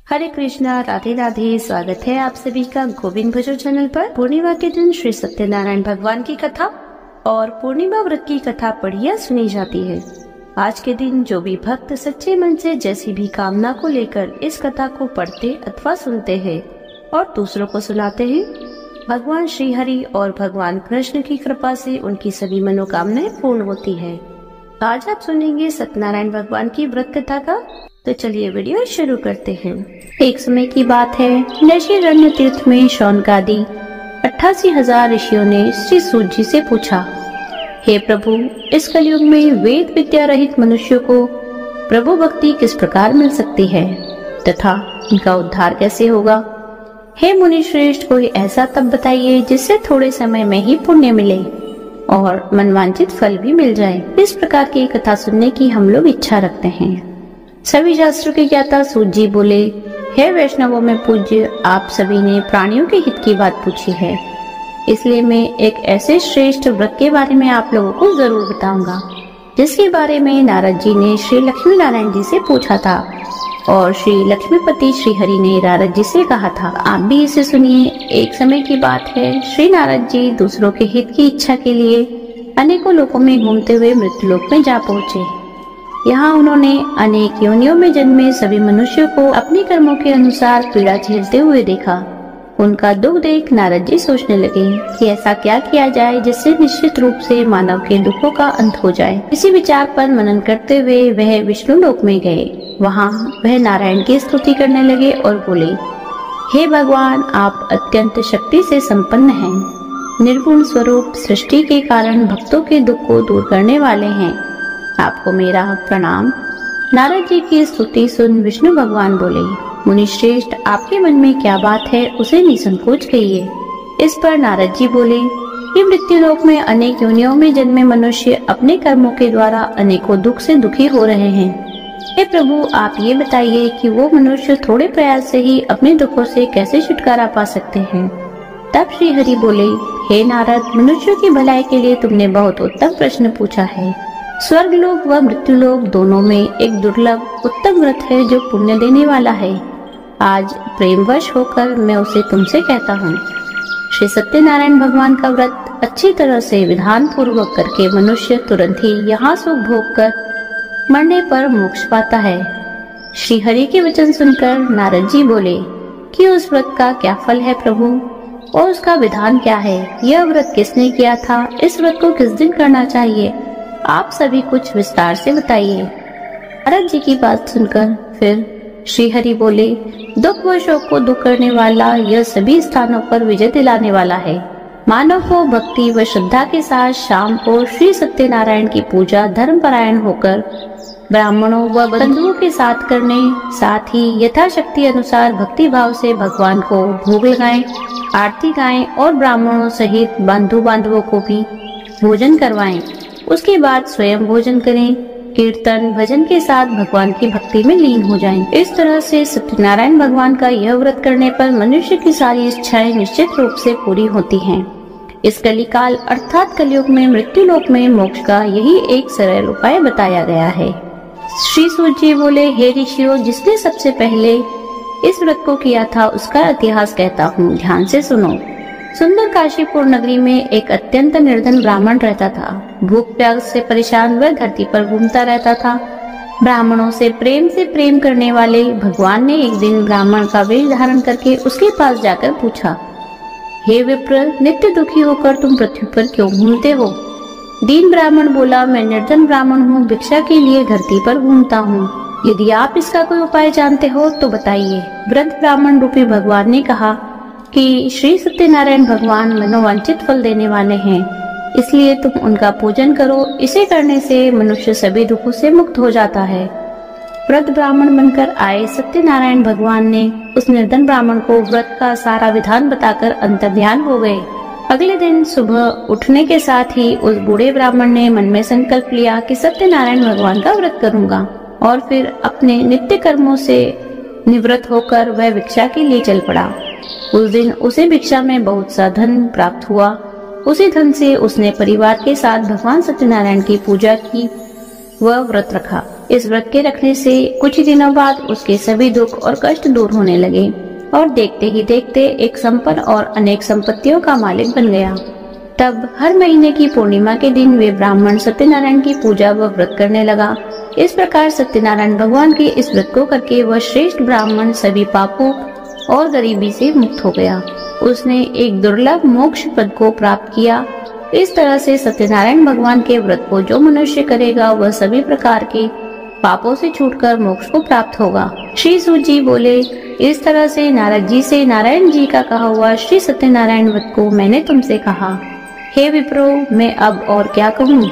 हरे कृष्णा, राधे राधे। स्वागत है आप सभी का गोविंद भजन चैनल पर। पूर्णिमा के दिन श्री सत्यनारायण भगवान की कथा और पूर्णिमा व्रत की कथा पढ़िया सुनी जाती है। आज के दिन जो भी भक्त सच्चे मन से जैसी भी कामना को लेकर इस कथा को पढ़ते अथवा सुनते हैं और दूसरों को सुनाते हैं, भगवान श्री हरि और भगवान कृष्ण की कृपा से उनकी सभी मनोकामनाएं पूर्ण होती है। आज आप सुनेंगे सत्यनारायण भगवान की व्रत कथा का। तो चलिए वीडियो शुरू करते हैं। एक समय की बात है, नैमिषारण्य तीर्थ में शौनकादि 88,000 ऋषियों ने श्री सूत जी से पूछा, हे प्रभु, इस कलयुग में वेद विद्या रहित मनुष्य को प्रभु भक्ति किस प्रकार मिल सकती है तथा इनका उद्धार कैसे होगा? हे मुनि श्रेष्ठ, कोई ऐसा तप बताइए जिससे थोड़े समय में ही पुण्य मिले और मनवांछित फल भी मिल जाए। इस प्रकार की कथा सुनने की हम लोग इच्छा रखते हैं। सभी शास्त्रों के ज्ञाता सूत जी बोले, हे वैष्णवों में पूज्य, आप सभी ने प्राणियों के हित की बात पूछी है, इसलिए मैं एक ऐसे श्रेष्ठ व्रत के बारे में आप लोगों को जरूर बताऊंगा जिसके बारे में नारद जी ने श्री लक्ष्मी नारायण जी से पूछा था और श्री लक्ष्मीपति श्री हरि ने नारद जी से कहा था। आप भी इसे सुनिए। एक समय की बात है, श्री नारद जी दूसरों के हित की इच्छा के लिए अनेकों लोकों में घूमते हुए मृत्युलोक में जा पहुँचे। यहाँ उन्होंने अनेक योनियों में जन्मे सभी मनुष्यों को अपने कर्मों के अनुसार पीड़ा झेलते हुए देखा। उनका दुख देख नारद जी सोचने लगे कि ऐसा क्या किया जाए जिससे निश्चित रूप से मानव के दुखों का अंत हो जाए। इसी विचार पर मनन करते हुए वह विष्णु लोक में गए। वहाँ वह नारायण की स्तुति करने लगे और बोले, हे भगवान, आप अत्यंत शक्ति से संपन्न हैं, निर्गुण स्वरूप, सृष्टि के कारण भक्तों के दुख को दूर करने वाले हैं, आपको मेरा प्रणाम। नारद जी की स्तुति सुन विष्णु भगवान बोले, मुनि श्रेष्ठ, आपके मन में क्या बात है उसे निसंकोच कहिए। इस पर नारद जी बोले कि मृत्युलोक में अनेक योनियों में जन्मे मनुष्य अपने कर्मों के द्वारा अनेकों दुख से दुखी हो रहे हैं। हे प्रभु, आप ये बताइए कि वो मनुष्य थोड़े प्रयास से ही अपने दुखों से कैसे छुटकारा पा सकते हैं। तब श्री हरि बोले, हे नारद, मनुष्यों की भलाई के लिए तुमने बहुत उत्तम प्रश्न पूछा है। स्वर्ग लोक व मृत्यु लोक दोनों में एक दुर्लभ उत्तम व्रत है जो पुण्य देने वाला है। आज प्रेमवश होकर मैं उसे तुमसे कहता हूँ। श्री सत्यनारायण भगवान का व्रत अच्छी तरह से विधान पूर्वक करके मनुष्य तुरंत ही यहाँ सुख भोग कर मरने पर मोक्ष पाता है। श्री हरि के वचन सुनकर नारद जी बोले कि उस व्रत का क्या फल है प्रभु और उसका विधान क्या है? यह व्रत किसने किया था? इस व्रत को किस दिन करना चाहिए? आप सभी कुछ विस्तार से बताइए। नारद जी की बात सुनकर फिर श्री हरि बोले, दुख व शोक को दूर करने वाला, यह सभी स्थानों पर विजय दिलाने वाला है। मानव को भक्ति व श्रद्धा के साथ शाम को श्री सत्यनारायण की पूजा धर्मपरायण होकर ब्राह्मणों व बंधुओं के साथ करने, साथ ही यथाशक्ति अनुसार भक्ति भाव से भगवान को भोग लगाएं, आरती गाएं और ब्राह्मणों सहित बंधु बांधवों को भी भोजन करवाएं। उसके बाद स्वयं भोजन करें, कीर्तन भजन के साथ भगवान की भक्ति में लीन हो जाएं। इस तरह से सत्यनारायण भगवान का यह व्रत करने पर मनुष्य की सारी इच्छाएं निश्चित रूप से पूरी होती हैं। इस कलिकाल अर्थात कलयुग में मृत्यु लोक में मोक्ष का यही एक सरल उपाय बताया गया है। श्री सूत जी बोले, हे ऋषियों, जिसने सबसे पहले इस व्रत को किया था उसका इतिहास कहता हूँ, ध्यान से सुनो। सुंदर काशीपुर नगरी में एक अत्यंत निर्धन ब्राह्मण रहता था। भूख प्यास से परेशान वह धरती पर घूमता रहता था। ब्राह्मणों से प्रेम करने वाले भगवान ने एक दिन ब्राह्मण का वेश धारण करके उसके पास जाकर पूछा, हे विप्र, नित्य दुखी होकर तुम पृथ्वी पर क्यों घूमते हो? दीन ब्राह्मण बोला, मैं निर्धन ब्राह्मण हूँ, भिक्षा के लिए धरती पर घूमता हूँ। यदि आप इसका कोई उपाय जानते हो तो बताइए। वृद्ध ब्राह्मण रूपी भगवान ने कहा कि श्री सत्यनारायण भगवान मनोवांछित फल देने वाले हैं, इसलिए तुम उनका पूजन करो। इसे करने से मनुष्य सभी दुखों से मुक्त हो जाता है। वृद्ध ब्राह्मण बनकर आए सत्यनारायण भगवान ने उस निर्धन ब्राह्मण को व्रत का सारा विधान बताकर अंतर्ध्यान हो गए। अगले दिन सुबह उठने के साथ ही उस बूढ़े ब्राह्मण ने मन में संकल्प लिया कि सत्यनारायण भगवान का व्रत करूंगा और फिर अपने नित्य कर्मों से निवृत्त होकर वह भिक्षा के लिए चल पड़ा। उस दिन उसे भिक्षा में बहुत सा धन प्राप्त हुआ। उसी धन से उसने परिवार के साथ भगवान सत्यनारायण की पूजा की व व्रत रखा। इस व्रत के रखने से कुछ ही दिनों बाद उसके सभी दुख और कष्ट दूर होने लगे और देखते ही देखते एक संपन्न और अनेक संपत्तियों का मालिक बन गया। तब हर महीने की पूर्णिमा के दिन वे ब्राह्मण सत्यनारायण की पूजा व व्रत करने लगा। इस प्रकार सत्यनारायण भगवान के इस व्रत को करके वह श्रेष्ठ ब्राह्मण सभी पापों और गरीबी से मुक्त हो गया। उसने एक दुर्लभ मोक्ष पद को प्राप्त किया। इस तरह से सत्यनारायण भगवान के व्रत को जो मनुष्य करेगा वह सभी प्रकार के पापों से छूटकर मोक्ष को प्राप्त होगा। श्री सूत जी बोले, इस तरह से नारद जी से नारायण जी का कहा हुआ श्री सत्यनारायण व्रत को मैंने तुमसे कहा। हे विप्रो, मैं अब और क्या कहूँ?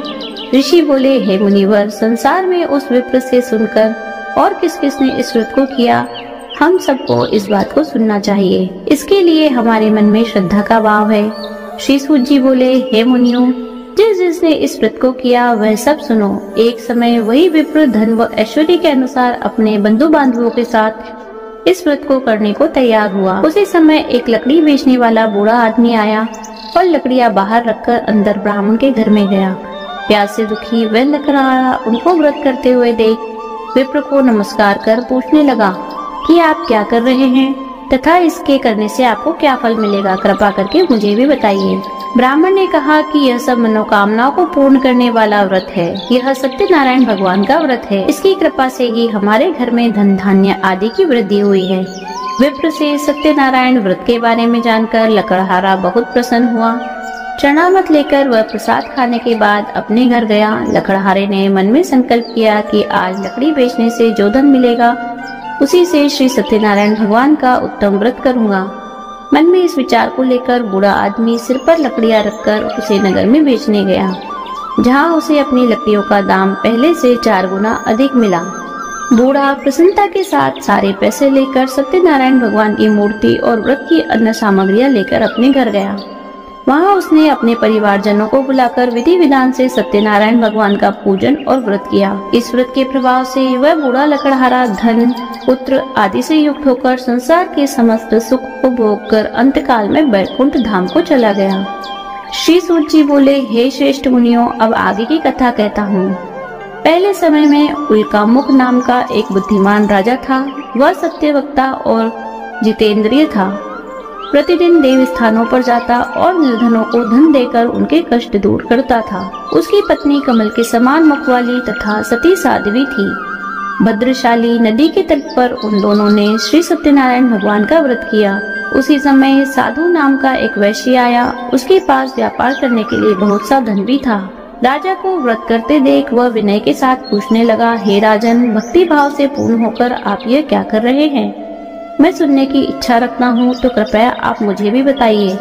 ऋषि बोले, हे मुनिवर, संसार में उस विप्र से सुनकर और किस किसने इस व्रत को किया, हम सबको इस बात को सुनना चाहिए। इसके लिए हमारे मन में श्रद्धा का भाव है। श्री सूत जी बोले, हे मुनियों, जिस जिसने इस व्रत को किया वह सब सुनो। एक समय वही विप्र धन व ऐश्वर्य के अनुसार अपने बंधु बांधवों के साथ इस व्रत को करने को तैयार हुआ। उसी समय एक लकड़ी बेचने वाला बूढ़ा आदमी आया और लकड़ियां बाहर रखकर अंदर ब्राह्मण के घर में गया। प्यास से दुखी वह लकड़हारा उनको व्रत करते हुए देख विप्र को नमस्कार कर पूछने लगा कि आप क्या कर रहे हैं तथा इसके करने से आपको क्या फल मिलेगा, कृपा करके मुझे भी बताइए। ब्राह्मण ने कहा कि यह सब मनोकामनाओं को पूर्ण करने वाला व्रत है। यह सत्यनारायण भगवान का व्रत है। इसकी कृपा से ही हमारे घर में धन धान्य आदि की वृद्धि हुई है। विप्र से सत्यनारायण व्रत के बारे में जानकर लकड़हारा बहुत प्रसन्न हुआ। चरणामृत लेकर वह प्रसाद खाने के बाद अपने घर गया। लकड़हारे ने मन में संकल्प किया कि आज लकड़ी बेचने से जो धन मिलेगा उसी से श्री सत्यनारायण भगवान का उत्तम व्रत करूंगा। मन में इस विचार को लेकर बूढ़ा आदमी सिर पर लकड़ियां रखकर उसे नगर में बेचने गया, जहां उसे अपनी लकड़ियों का दाम पहले से 4 गुना अधिक मिला। बूढ़ा प्रसन्नता के साथ सारे पैसे लेकर सत्यनारायण भगवान की मूर्ति और व्रत की अन्य सामग्रियां लेकर अपने घर गया। वहां उसने अपने परिवारजनों को बुलाकर विधि विधान से सत्यनारायण भगवान का पूजन और व्रत किया। इस व्रत के प्रभाव से वह बूढ़ा लकड़हारा धन, पुत्र आदि से युक्त होकर संसार के समस्त सुख को भोग कर अंतकाल में बैकुंठ धाम को चला गया। श्री सूत जी बोले, हे श्रेष्ठ मुनियों, अब आगे की कथा कहता हूँ। पहले समय में उल्कामुख नाम का एक बुद्धिमान राजा था। वह सत्यवक्ता और जितेंद्रिय था। प्रतिदिन देव स्थानों पर जाता और निर्धनों को धन देकर उनके कष्ट दूर करता था। उसकी पत्नी कमल के समान मुख वाली तथा सती साध्वी थी। भद्रशाली नदी के तट पर उन दोनों ने श्री सत्यनारायण भगवान का व्रत किया। उसी समय साधु नाम का एक वैश्य आया। उसके पास व्यापार करने के लिए बहुत सा धन भी था। राजा को व्रत करते देख वह विनय के साथ पूछने लगा, हे राजन, भक्ति भाव से पूर्ण होकर आप यह क्या कर रहे हैं? मैं सुनने की इच्छा रखता हूँ, तो कृपया आप मुझे भी बताइए।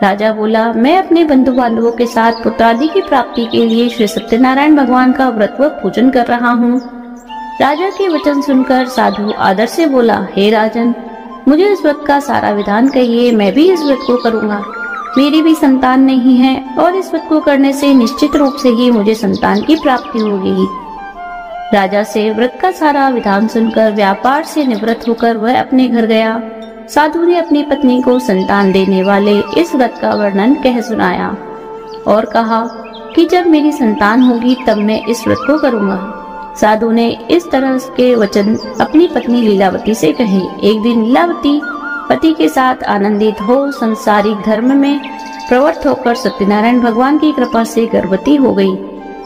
राजा बोला, मैं अपने बंधु बांधवों के साथ पुत्रादि की प्राप्ति के लिए श्री सत्यनारायण भगवान का व्रत व पूजन कर रहा हूँ। राजा के वचन सुनकर साधु आदर से बोला, हे राजन, मुझे इस व्रत का सारा विधान कहिए, मैं भी इस व्रत को करूँगा। मेरी भी संतान नहीं है और इस व्रत को करने से निश्चित रूप से ही मुझे संतान की प्राप्ति होगी। राजा से व्रत का सारा विधान सुनकर व्यापार से निवृत्त होकर वह अपने घर गया। साधु ने अपनी पत्नी को संतान देने वाले इस व्रत का वर्णन कह सुनाया और कहा कि जब मेरी संतान होगी तब मैं इस व्रत को करूँगा। साधु ने इस तरह के वचन अपनी पत्नी लीलावती से कहे। एक दिन लीलावती पति के साथ आनंदित हो संसारिक धर्म में प्रवृत्त होकर सत्यनारायण भगवान की कृपा से गर्भवती हो गई।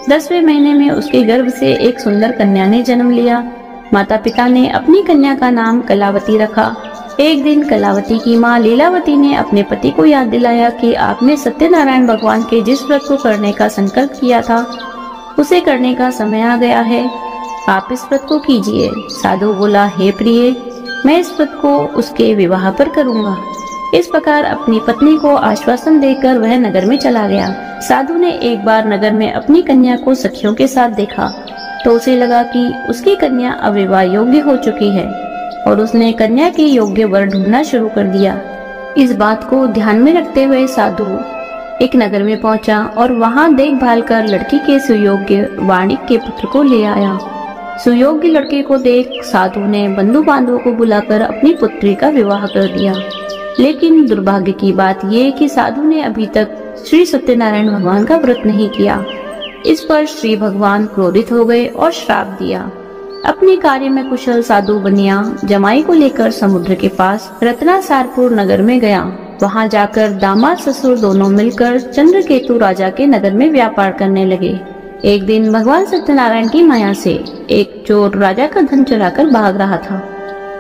10वें महीने में उसके गर्भ से एक सुंदर कन्या ने जन्म लिया। माता पिता ने अपनी कन्या का नाम कलावती रखा। एक दिन कलावती की माँ लीलावती ने अपने पति को याद दिलाया कि आपने सत्यनारायण भगवान के जिस व्रत को करने का संकल्प किया था उसे करने का समय आ गया है, आप इस व्रत को कीजिए। साधु बोला, हे प्रिय, मैं इस व्रत को उसके विवाह पर करूँगा। इस प्रकार अपनी पत्नी को आश्वासन देकर वह नगर में चला गया। साधु ने एक बार नगर में अपनी कन्या को सखियों के साथ देखा तो उसे लगा कि उसकी कन्या अब विवाह योग्य हो चुकी है और उसने कन्या के योग्य वर ढूंढना शुरू कर दिया। इस बात को ध्यान में रखते हुए साधु एक नगर में पहुंचा और वहां देखभाल कर लड़की के सुयोग्य वाणिक के पुत्र को ले आया। सुयोग्य लड़के को देख साधु ने बंधु बांधवों को बुलाकर अपनी पुत्री का विवाह कर दिया। लेकिन दुर्भाग्य की बात ये कि साधु ने अभी तक श्री सत्यनारायण भगवान का व्रत नहीं किया। इस पर श्री भगवान क्रोधित हो गए और श्राप दिया। अपने कार्य में कुशल साधु बनिया जमाई को लेकर समुद्र के पास रत्नासारपुर नगर में गया। वहां जाकर दामाद ससुर दोनों मिलकर चंद्रकेतु राजा के नगर में व्यापार करने लगे। एक दिन भगवान सत्यनारायण की माया से एक चोर राजा का धन चुराकर भाग रहा था।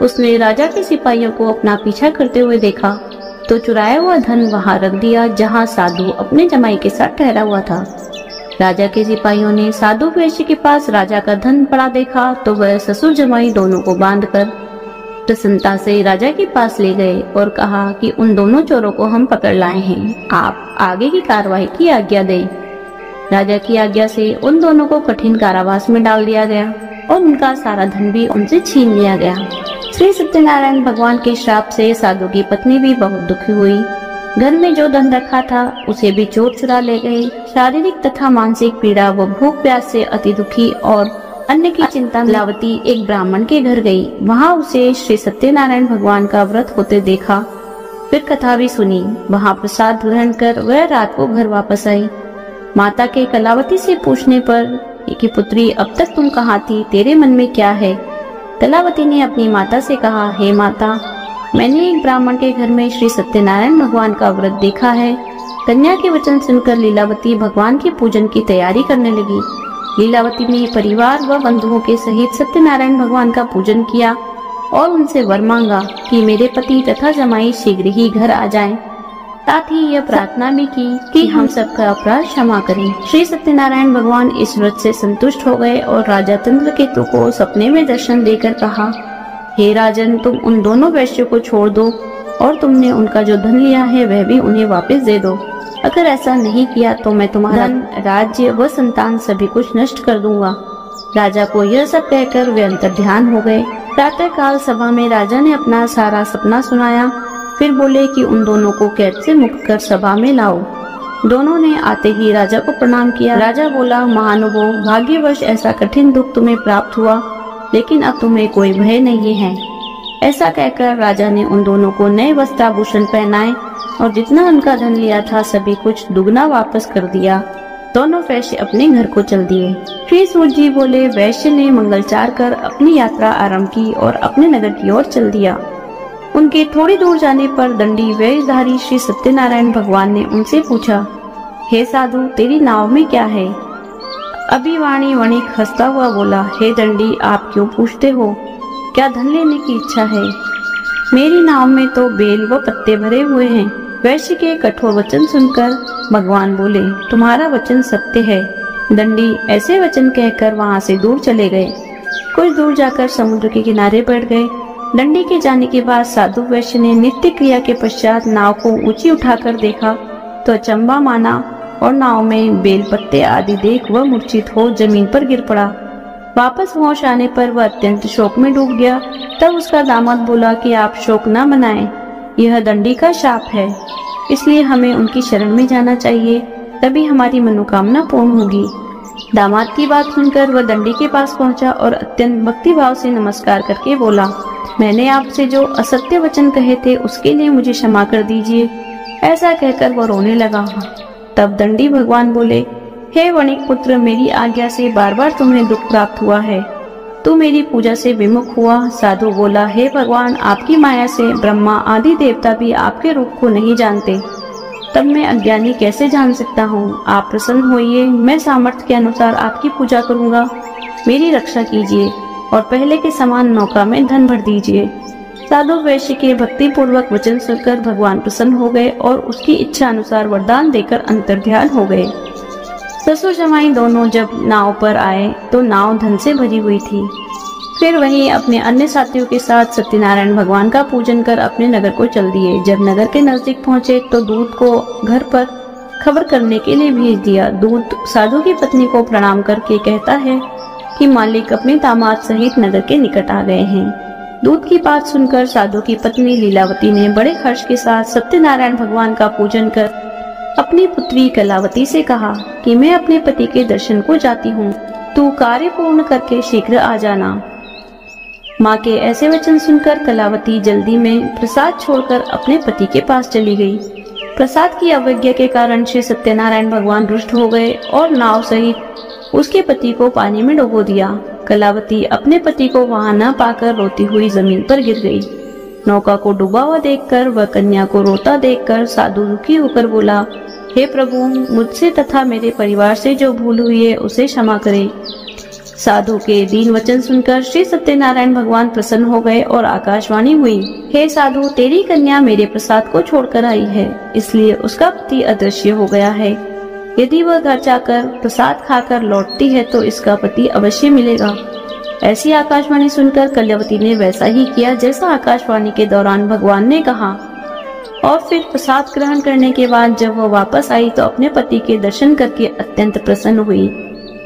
उसने राजा के सिपाहियों को अपना पीछा करते हुए देखा तो चुराया हुआ धन वहां रख दिया जहां साधु अपने जमाई के साथ ठहरा हुआ था। राजा के सिपाहियों ने साधु वैश्य के पास राजा का धन पड़ा देखा तो वह ससुर जमाई दोनों को बांधकर प्रसन्नता से राजा के पास ले गए और कहा कि उन दोनों चोरों को हम पकड़ लाए हैं, आप आगे की कार्रवाई की आज्ञा दें। राजा की आज्ञा से उन दोनों को कठिन कारावास में डाल दिया गया और उनका सारा धन भी उनसे छीन लिया गया। श्री सत्यनारायण भगवान के श्राप से साधु की पत्नी भी बहुत दुखी हुई। घर में जो धन रखा था उसे भी चोर चुरा ले गए। शारीरिक तथा मानसिक पीड़ा व भूख प्यास से अति दुखी और अन्य की चिंता लीलावती एक ब्राह्मण के घर गई। वहां उसे श्री सत्यनारायण भगवान का व्रत होते देखा, फिर कथा भी सुनी। वहां प्रसाद ग्रहण कर वह रात को घर वापस आई। माता के कलावती से पूछने पर कि पुत्री अब तक तुम कहाँ थी, तेरे मन में क्या है? कलावती ने अपनी माता से कहा, हे माता, मैंने एक ब्राह्मण के घर में श्री सत्यनारायण भगवान का व्रत देखा है। कन्या के वचन सुनकर लीलावती भगवान के पूजन की तैयारी करने लगी। लीलावती ने परिवार व बंधुओं के सहित सत्यनारायण भगवान का पूजन किया और उनसे वर मांगा कि मेरे पति तथा जमाई शीघ्र ही घर आ जाएं। साथ ही यह प्रार्थना भी की कि हम सबका अपराध क्षमा करें। श्री सत्यनारायण भगवान इस व्रत से संतुष्ट हो गए और राजा चंद्रकेतु को सपने में दर्शन देकर कहा, हे राजन, तुम उन दोनों वैश्यों को छोड़ दो और तुमने उनका जो धन लिया है वह भी उन्हें वापस दे दो। अगर ऐसा नहीं किया तो मैं तुम्हारा धन, राज्य व संतान सभी कुछ नष्ट कर दूंगा। राजा को यह सब कहकर वे अंतर्ध्यान हो गए। प्रातः काल सभा में राजा ने अपना सारा सपना सुनाया। फिर बोले कि उन दोनों को कैद से मुक्त कर सभा में लाओ। दोनों ने आते ही राजा को प्रणाम किया। राजा बोला, महानुभाव, भाग्यवश ऐसा कठिन दुख तुम्हें प्राप्त हुआ, लेकिन अब तुम्हें कोई भय नहीं है। ऐसा कहकर राजा ने उन दोनों को नए वस्त्राभूषण पहनाए और जितना उनका धन लिया था सभी कुछ दुगना वापस कर दिया। दोनों वैश्य अपने घर को चल दिए। श्री सूर्य जी बोले, वैश्य ने मंगलचार कर अपनी यात्रा आरंभ की और अपने नगर की ओर चल दिया। उनके थोड़ी दूर जाने पर दंडी वेशधारी श्री सत्यनारायण भगवान ने उनसे पूछा, हे साधु, तेरी नाव में क्या है? अभिवाणी वणिक हंसता हुआ बोला, हे दंडी, आप क्यों पूछते हो? क्या धन लेने की इच्छा है? मेरी नाव में तो बेल व पत्ते भरे हुए हैं। वैश्य के कठोर वचन सुनकर भगवान बोले, तुम्हारा वचन सत्य है। दंडी ऐसे वचन कहकर वहां से दूर चले गए। कुछ दूर जाकर समुद्र के किनारे बैठ गए। दंडी के जाने के बाद साधु वैश्य ने नित्य क्रिया के पश्चात नाव को ऊंची उठाकर देखा तो अचंबा माना और नाव में बेल पत्ते आदि देख वह मूर्छित हो जमीन पर गिर पड़ा। वापस होश आने पर वह अत्यंत शोक में डूब गया। तब उसका दामाद बोला कि आप शोक न मनाएं, यह दंडी का शाप है, इसलिए हमें उनकी शरण में जाना चाहिए, तभी हमारी मनोकामना पूर्ण होगी। दामाद की बात सुनकर वह दंडी के पास पहुंचा और अत्यंत भक्तिभाव से नमस्कार करके बोला, मैंने आपसे जो असत्य वचन कहे थे उसके लिए मुझे क्षमा कर दीजिए। ऐसा कहकर वह रोने लगा। तब दंडी भगवान बोले, हे वणिक पुत्र, मेरी आज्ञा से बार बार तुम्हें दुख प्राप्त हुआ है, तू मेरी पूजा से विमुख हुआ। साधु बोला, हे भगवान, आपकी माया से ब्रह्मा आदि देवता भी आपके रूप को नहीं जानते, तब मैं अज्ञानी कैसे जान सकता हूँ? आप प्रसन्न होइए, मैं सामर्थ्य के अनुसार आपकी पूजा करूँगा। मेरी रक्षा कीजिए और पहले के समान नौका में धन भर दीजिए। साधु वैश्य के भक्ति पूर्वक वचन सुनकर भगवान प्रसन्न हो गए और उसकी इच्छा अनुसार वरदान देकर अंतर्ध्यान हो गए। ससुर जमाई दोनों जब नाव पर आए तो नाव धन से भरी हुई थी। फिर वही अपने अन्य साथियों के साथ सत्यनारायण भगवान का पूजन कर अपने नगर को चल दिए। जब नगर के नजदीक पहुंचे तो दूत को घर पर खबर करने के लिए भेज दिया। दूत साधु की पत्नी को प्रणाम करके कहता है कि मालिक अपने दामाद सहित नगर के निकट आ गए हैं। दूत की बात सुनकर साधु की पत्नी लीलावती ने बड़े हर्ष के साथ सत्यनारायण भगवान का पूजन कर अपनी पुत्री कलावती से कहा कि मैं अपने पति के दर्शन को जाती हूँ, तू कार्य पूर्ण करके शीघ्र आ जाना। माँ के ऐसे वचन सुनकर कलावती जल्दी में प्रसाद छोड़कर अपने पति के पास चली गई। प्रसाद की अवज्ञा के कारण श्री सत्यनारायण भगवान रुष्ट हो गए और नाव सहित उसके पति को पानी में डुबो दिया। कलावती अपने पति को वहां न पाकर रोती हुई जमीन पर गिर गई। नौका को डूबा हुआ देखकर व कन्या को रोता देखकर साधु दुखी होकर बोला, हे प्रभु, मुझसे तथा मेरे परिवार से जो भूल हुई है उसे क्षमा करें। साधु के दीन वचन सुनकर श्री सत्यनारायण भगवान प्रसन्न हो गए और आकाशवाणी हुई, हे साधु, तेरी कन्या मेरे प्रसाद को छोड़कर आई है, इसलिए उसका पति अदृश्य हो गया है। यदि वह घर जाकर प्रसाद खाकर लौटती है तो इसका पति अवश्य मिलेगा। ऐसी आकाशवाणी सुनकर कल्यावती ने वैसा ही किया जैसा आकाशवाणी के दौरान भगवान ने कहा, और फिर प्रसाद ग्रहण करने के बाद जब वह वापस आई तो अपने पति के दर्शन करके अत्यंत प्रसन्न हुई।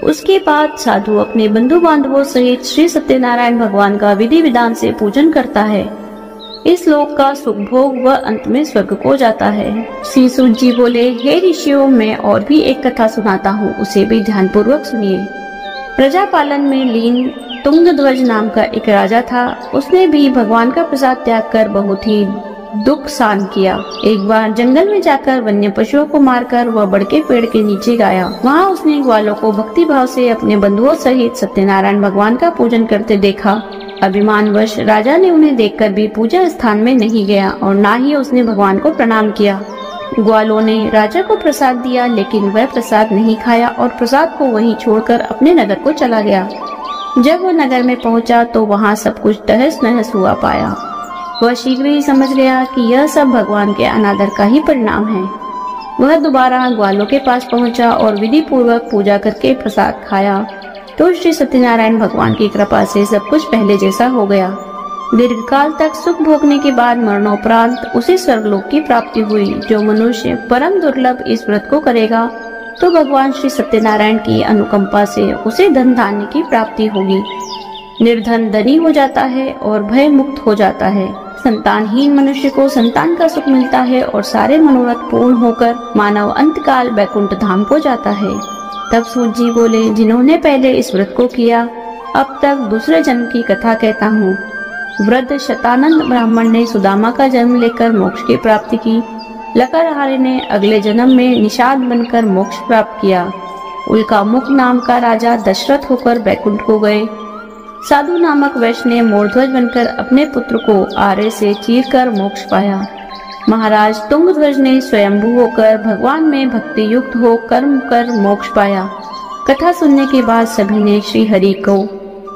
उसके बाद साधु अपने बंधु बांधवों सहित श्री सत्यनारायण भगवान का विधि विधान से पूजन करता है। इस लोक का सुख भोग व अंत में स्वर्ग को जाता है। श्री सूत जी बोले, हे ऋषियों, मैं और भी एक कथा सुनाता हूँ, उसे भी ध्यान पूर्वक सुनिए। प्रजापालन में लीन तुंगध्वज नाम का एक राजा था। उसने भी भगवान का प्रसाद त्याग कर बहुत ही दुख सहन किया। एक बार जंगल में जाकर वन्य पशुओं को मारकर वह बड़ के पेड़ के नीचे गाया। वहाँ उसने ग्वालों को भक्ति भाव से अपने बंधुओं सहित सत्यनारायण भगवान का पूजन करते देखा। अभिमानवश राजा ने उन्हें देखकर भी पूजा स्थान में नहीं गया और न ही उसने भगवान को प्रणाम किया। ग्वालों ने राजा को प्रसाद दिया, लेकिन वह प्रसाद नहीं खाया और प्रसाद को वहीं छोड़कर अपने नगर को चला गया। जब वह नगर में पहुंचा तो वहाँ सब कुछ तहस नहस हुआ पाया। वह शीघ्र ही समझ गया कि यह सब भगवान के अनादर का ही परिणाम है। वह दोबारा ग्वालों के पास पहुंचा और विधि पूर्वक पूजा करके प्रसाद खाया तो श्री सत्यनारायण भगवान की कृपा से सब कुछ पहले जैसा हो गया। दीर्घकाल तक सुख भोगने के बाद मरणोपरांत उसे स्वर्गलोक की प्राप्ति हुई। जो मनुष्य परम दुर्लभ इस व्रत को करेगा तो भगवान श्री सत्यनारायण की अनुकंपा से उसे धन धान्य की प्राप्ति होगी। निर्धन धनी हो जाता है और भय मुक्त हो जाता है। संतानहीन मनुष्य को संतान का सुख मिलता है और सारे मनोरथ पूर्ण होकर मानव अंतकाल बैकुंठ धाम को जाता है। तब सूत जी बोले, जिन्होंने पहले इस व्रत को किया, अब तक दूसरे जन्म की कथा कहता हूँ। वृद्ध शतानंद ब्राह्मण ने सुदामा का जन्म लेकर मोक्ष की प्राप्ति की। लकरहारे ने अगले जन्म में निषाद बनकर मोक्ष प्राप्त किया। उल्का मुख नाम का राजा दशरथ होकर बैकुंठ को गए। साधु नामक वैश्य ने मोरध्वज बनकर अपने पुत्र को आरे से चीरकर मोक्ष पाया। महाराज तुंगध्वज ने स्वयंभू होकर भगवान में भक्ति युक्त हो कर्म कर मोक्ष पाया। कथा सुनने के बाद सभी ने श्री हरि को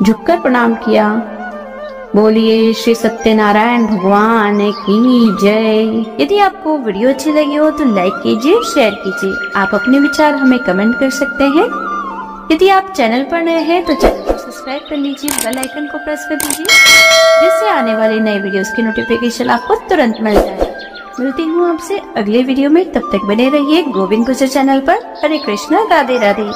झुककर प्रणाम किया। बोलिए श्री सत्यनारायण भगवान की जय। यदि आपको वीडियो अच्छी लगी हो तो लाइक कीजिए, शेयर कीजिए। आप अपने विचार हमें कमेंट कर सकते हैं। यदि आप चैनल पर नए हैं तो चैनल को सब्सक्राइब कर लीजिए, बेल आइकन को प्रेस कर दीजिए, जिससे आने वाली नई वीडियोस की नोटिफिकेशन आपको तुरंत मिल जाए। मिलती हूँ आपसे अगले वीडियो में, तब तक बने रहिए गोविंद भजन चैनल पर। हरे कृष्णा, राधे राधे।